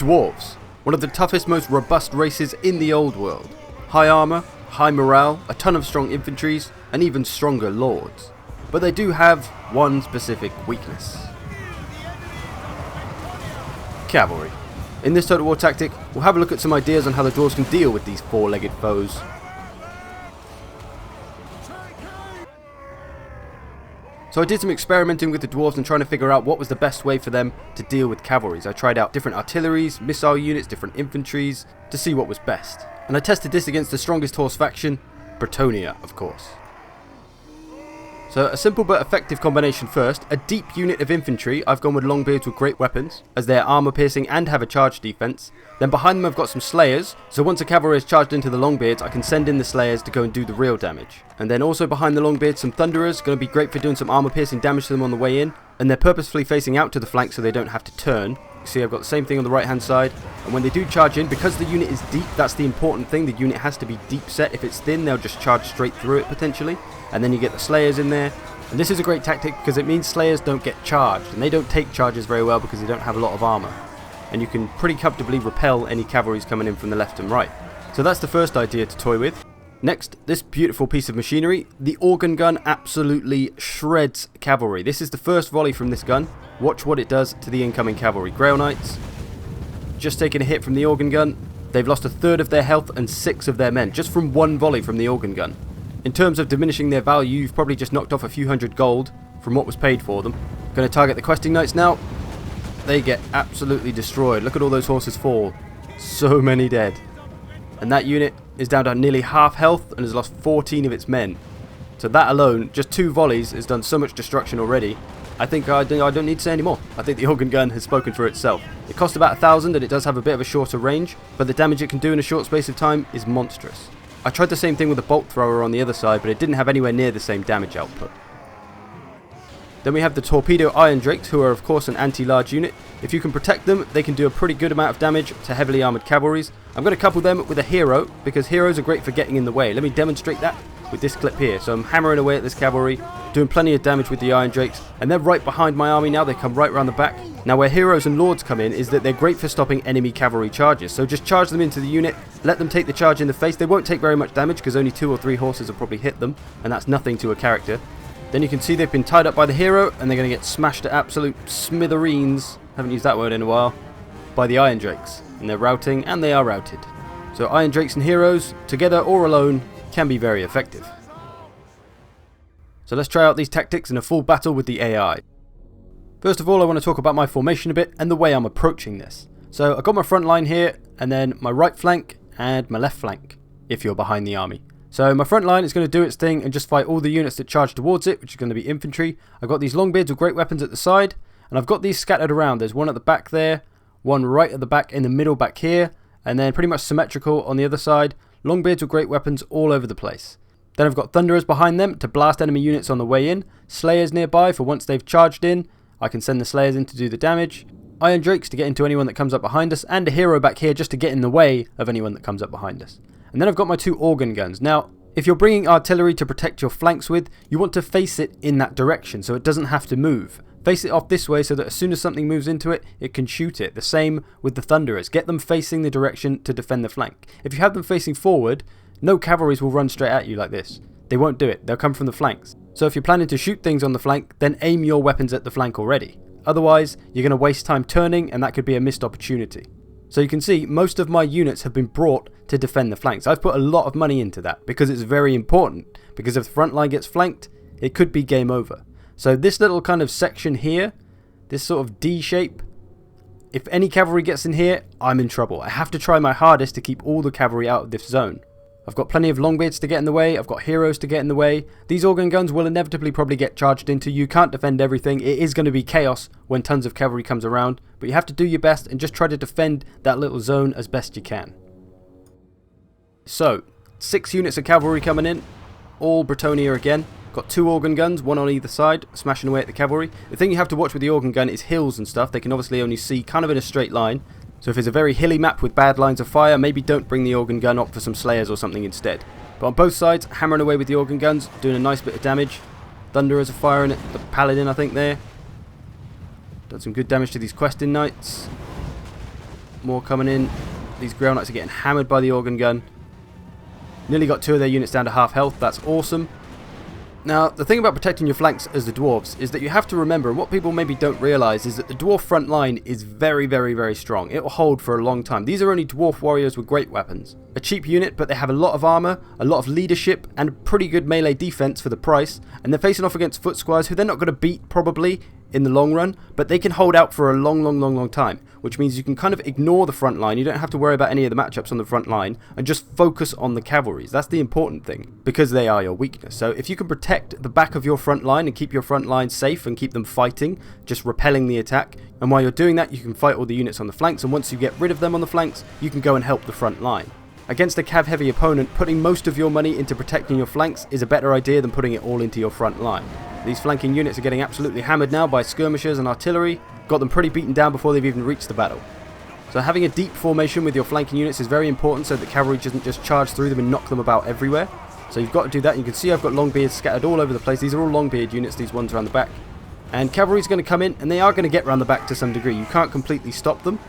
Dwarves, one of the toughest, most robust races in the old world. High armor, high morale, a ton of strong infantries, and even stronger lords. But they do have one specific weakness. Cavalry. In this Total War tactic, we'll have a look at some ideas on how the dwarves can deal with these four-legged foes. So I did some experimenting with the dwarves and trying to figure out what was the best way for them to deal with cavalries. I tried out different artilleries, missile units, different infantries to see what was best. And I tested this against the strongest horse faction, Bretonnia, of course. So a simple but effective combination first. A deep unit of infantry. I've gone with Longbeards with great weapons, as they are armor piercing and have a charge defense. Then behind them I've got some Slayers, so once a cavalry is charged into the Longbeards I can send in the Slayers to go and do the real damage. And then also behind the Longbeards some Thunderers, going to be great for doing some armor piercing damage to them on the way in. And they're purposefully facing out to the flank so they don't have to turn. You see I've got the same thing on the right hand side. And when they do charge in, because the unit is deep, that's the important thing. The unit has to be deep set. If it's thin they'll just charge straight through it potentially. And then you get the Slayers in there. And this is a great tactic because it means Slayers don't get charged, and they don't take charges very well because they don't have a lot of armor. And you can pretty comfortably repel any cavalries coming in from the left and right. So that's the first idea to toy with. Next, this beautiful piece of machinery. The organ gun absolutely shreds cavalry. This is the first volley from this gun. Watch what it does to the incoming cavalry. Grail Knights, just taking a hit from the organ gun. They've lost a third of their health and 6 of their men, just from one volley from the organ gun. In terms of diminishing their value, you've probably just knocked off a few hundred gold from what was paid for them. Going to target the questing knights now. They get absolutely destroyed. Look at all those horses fall. So many dead. And that unit is down to nearly half health and has lost 14 of its men. So that alone, just 2 volleys, has done so much destruction already. I think I don't need to say any more. I think the organ gun has spoken for itself. It costs about 1,000 and it does have a bit of a shorter range, but the damage it can do in a short space of time is monstrous. I tried the same thing with the bolt thrower on the other side, but it didn't have anywhere near the same damage output. Then we have the torpedo iron drakes, who are of course an anti-large unit. If you can protect them, they can do a pretty good amount of damage to heavily armoured cavalries. I'm going to couple them with a hero, because heroes are great for getting in the way. Let me demonstrate that with this clip here. So I'm hammering away at this cavalry, doing plenty of damage with the iron drakes, and they're right behind my army now. They come right around the back. Now where heroes and lords come in is that they're great for stopping enemy cavalry charges. So just charge them into the unit, let them take the charge in the face. They won't take very much damage because only 2 or 3 horses will probably hit them, and that's nothing to a character. Then you can see they've been tied up by the hero, and they're going to get smashed to absolute smithereens, haven't used that word in a while, by the iron drakes. And they're routing, and they are routed. So iron drakes and heroes, together or alone, can be very effective. So let's try out these tactics in a full battle with the AI. First of all, I want to talk about my formation a bit and the way I'm approaching this. So I've got my front line here, and then my right flank and my left flank, if you're behind the army. So my front line is going to do its thing and just fight all the units that charge towards it, which is going to be infantry. I've got these Longbeards with great weapons at the side, and I've got these scattered around. There's one at the back there, one right at the back in the middle back here, and then pretty much symmetrical on the other side. Longbeards with great weapons all over the place. Then I've got Thunderers behind them to blast enemy units on the way in. Slayers nearby for once they've charged in. I can send the Slayers in to do the damage. Iron Drakes to get into anyone that comes up behind us. And a hero back here just to get in the way of anyone that comes up behind us. And then I've got my 2 organ guns. Now, if you're bringing artillery to protect your flanks with, you want to face it in that direction so it doesn't have to move. Face it off this way so that as soon as something moves into it, it can shoot it. The same with the Thunderers. Get them facing the direction to defend the flank. If you have them facing forward, no cavalries will run straight at you like this. They won't do it. They'll come from the flanks. So if you're planning to shoot things on the flank, then aim your weapons at the flank already. Otherwise, you're going to waste time turning, and that could be a missed opportunity. So you can see most of my units have been brought to defend the flanks. I've put a lot of money into that because it's very important. Because if the front line gets flanked, it could be game over. So this little kind of section here, this sort of D shape, if any cavalry gets in here, I'm in trouble. I have to try my hardest to keep all the cavalry out of this zone. I've got plenty of Longbeards to get in the way, I've got heroes to get in the way. These organ guns will inevitably probably get charged into. You can't defend everything. It is going to be chaos when tons of cavalry comes around, but you have to do your best and just try to defend that little zone as best you can. So, 6 units of cavalry coming in, all Bretonnia again. Got 2 organ guns, one on either side, smashing away at the cavalry. The thing you have to watch with the organ gun is hills and stuff. They can obviously only see kind of in a straight line. So if it's a very hilly map with bad lines of fire, maybe don't bring the organ gun up for some Slayers or something instead. But on both sides, hammering away with the organ guns, doing a nice bit of damage. Thunderers are firing at the Paladin, I think, there. Done some good damage to these questing knights. More coming in. These Grail Knights are getting hammered by the organ gun. Nearly got 2 of their units down to half health. That's awesome. Now, the thing about protecting your flanks as the dwarves is that you have to remember, and what people maybe don't realise, is that the dwarf front line is very, very, very strong. It will hold for a long time. These are only dwarf warriors with great weapons. A cheap unit, but they have a lot of armour, a lot of leadership, and pretty good melee defence for the price. And they're facing off against foot squires who they're not going to beat, probably, in the long run, but they can hold out for a long time, which means you can kind of ignore the front line. You don't have to worry about any of the matchups on the front line and just focus on the cavalries. That's the important thing, because they are your weakness. So if you can protect the back of your front line and keep your front line safe and keep them fighting, just repelling the attack, and while you're doing that you can fight all the units on the flanks, and once you get rid of them on the flanks you can go and help the front line. Against a cav heavy opponent, putting most of your money into protecting your flanks is a better idea than putting it all into your front line. These flanking units are getting absolutely hammered now by skirmishers and artillery. Got them pretty beaten down before they've even reached the battle. So having a deep formation with your flanking units is very important so that cavalry doesn't just charge through them and knock them about everywhere. So you've got to do that. You can see I've got Longbeards scattered all over the place. These are all Longbeard units, these ones around the back. And cavalry's going to come in, and they are going to get around the back to some degree. You can't completely stop them.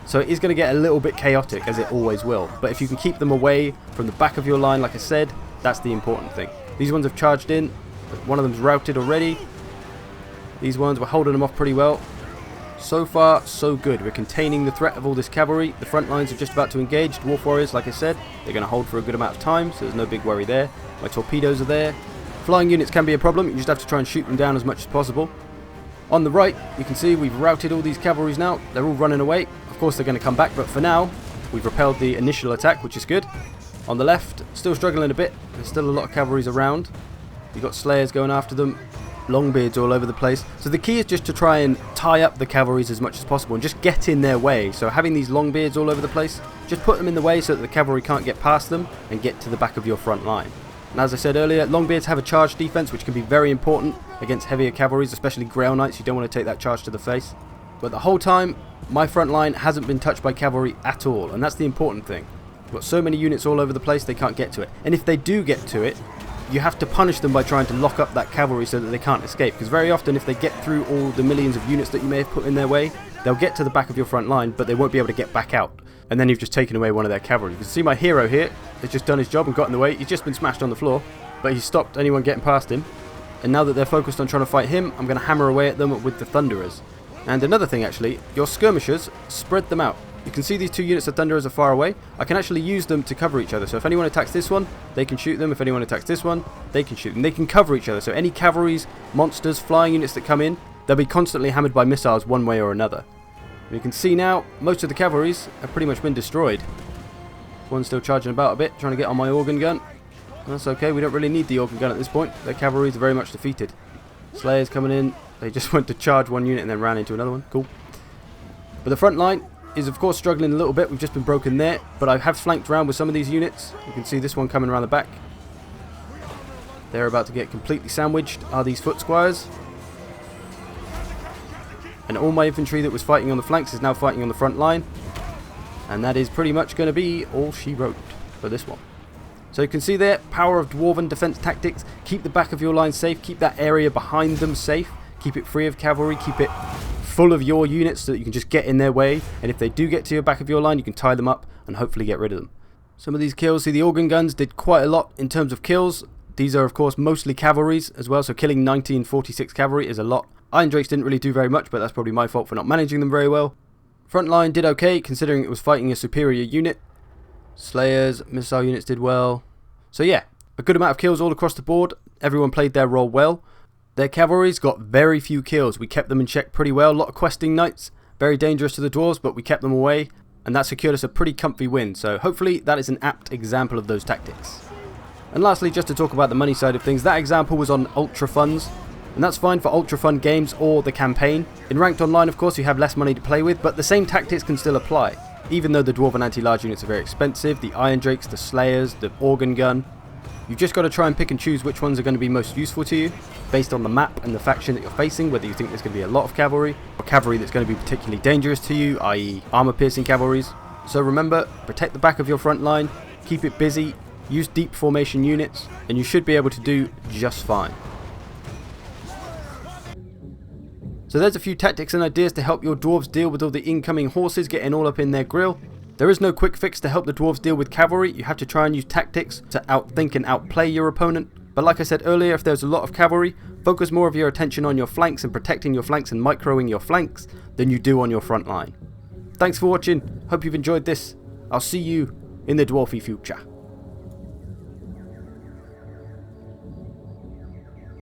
So it is going to get a little bit chaotic, as it always will. But if you can keep them away from the back of your line, like I said, that's the important thing. These ones have charged in. One of them's routed already. These ones, we're holding them off pretty well. So far, so good. We're containing the threat of all this cavalry. The front lines are just about to engage. Dwarf warriors, like I said, they're going to hold for a good amount of time, so there's no big worry there. My torpedoes are there. Flying units can be a problem. You just have to try and shoot them down as much as possible. On the right, you can see we've routed all these cavalries now. They're all running away. Of course, they're going to come back, but for now, we've repelled the initial attack, which is good. On the left, still struggling a bit. There's still a lot of cavalries around. You've got Slayers going after them. Longbeards all over the place. So the key is just to try and tie up the cavalries as much as possible and just get in their way. So having these Longbeards all over the place, just put them in the way so that the cavalry can't get past them and get to the back of your front line. And as I said earlier, Longbeards have a charge defense, which can be very important against heavier cavalries, especially Grail Knights. You don't want to take that charge to the face. But the whole time, my front line hasn't been touched by cavalry at all, and that's the important thing. You've got so many units all over the place, they can't get to it. And if they do get to it, you have to punish them by trying to lock up that cavalry so that they can't escape. Because very often, if they get through all the millions of units that you may have put in their way, they'll get to the back of your front line, but they won't be able to get back out. And then you've just taken away one of their cavalry. You can see my hero here has just done his job and got in the way. He's just been smashed on the floor, but he's stopped anyone getting past him. And now that they're focused on trying to fight him, I'm going to hammer away at them with the Thunderers. And another thing actually, your skirmishers, spread them out. You can see these two units of Thunderers are far away. I can actually use them to cover each other. So if anyone attacks this one, they can shoot them. If anyone attacks this one, they can shoot them. They can cover each other. So any cavalries, monsters, flying units that come in, they'll be constantly hammered by missiles one way or another. And you can see now, most of the cavalries have pretty much been destroyed. One's still charging about a bit, trying to get on my organ gun. That's okay, we don't really need the organ gun at this point. Their cavalry is very much defeated. Slayers coming in. They just went to charge one unit and then ran into another one. Cool. But the front line is of course struggling a little bit. We've just been broken there, but I have flanked around with some of these units. You can see this one coming around the back. They're about to get completely sandwiched. Are these foot squires? And all my infantry that was fighting on the flanks is now fighting on the front line. And that is pretty much going to be all she wrote for this one. So you can see there, power of Dwarven defense tactics. Keep the back of your line safe. Keep that area behind them safe. Keep it free of cavalry. Keep it full of your units so that you can just get in their way. And if they do get to your back of your line, you can tie them up and hopefully get rid of them. Some of these kills, see the organ guns did quite a lot in terms of kills. These are of course mostly cavalries as well, so killing 1946 cavalry is a lot. Iron Drakes didn't really do very much, but that's probably my fault for not managing them very well. Front line did okay, considering it was fighting a superior unit. Slayers, missile units did well. So yeah, a good amount of kills all across the board. Everyone played their role well. Their cavalry's got very few kills. We kept them in check pretty well. A lot of questing knights, very dangerous to the dwarves, but we kept them away. And that secured us a pretty comfy win. So hopefully that is an apt example of those tactics. And lastly, just to talk about the money side of things, that example was on ultra funds. And that's fine for ultra fun games or the campaign. In ranked online, of course, you have less money to play with, but the same tactics can still apply. Even though the Dwarven anti-large units are very expensive, the Iron Drakes, the Slayers, the Organ Gun, you've just got to try and pick and choose which ones are going to be most useful to you, based on the map and the faction that you're facing, whether you think there's going to be a lot of cavalry, or cavalry that's going to be particularly dangerous to you, i.e. armor-piercing cavalries. So remember, protect the back of your front line, keep it busy, use deep formation units, and you should be able to do just fine. So there's a few tactics and ideas to help your dwarves deal with all the incoming horses getting all up in their grill. There is no quick fix to help the dwarves deal with cavalry. You have to try and use tactics to outthink and outplay your opponent. But like I said earlier, if there's a lot of cavalry, focus more of your attention on your flanks and protecting your flanks and microing your flanks than you do on your front line. Thanks for watching. Hope you've enjoyed this. I'll see you in the dwarfy future.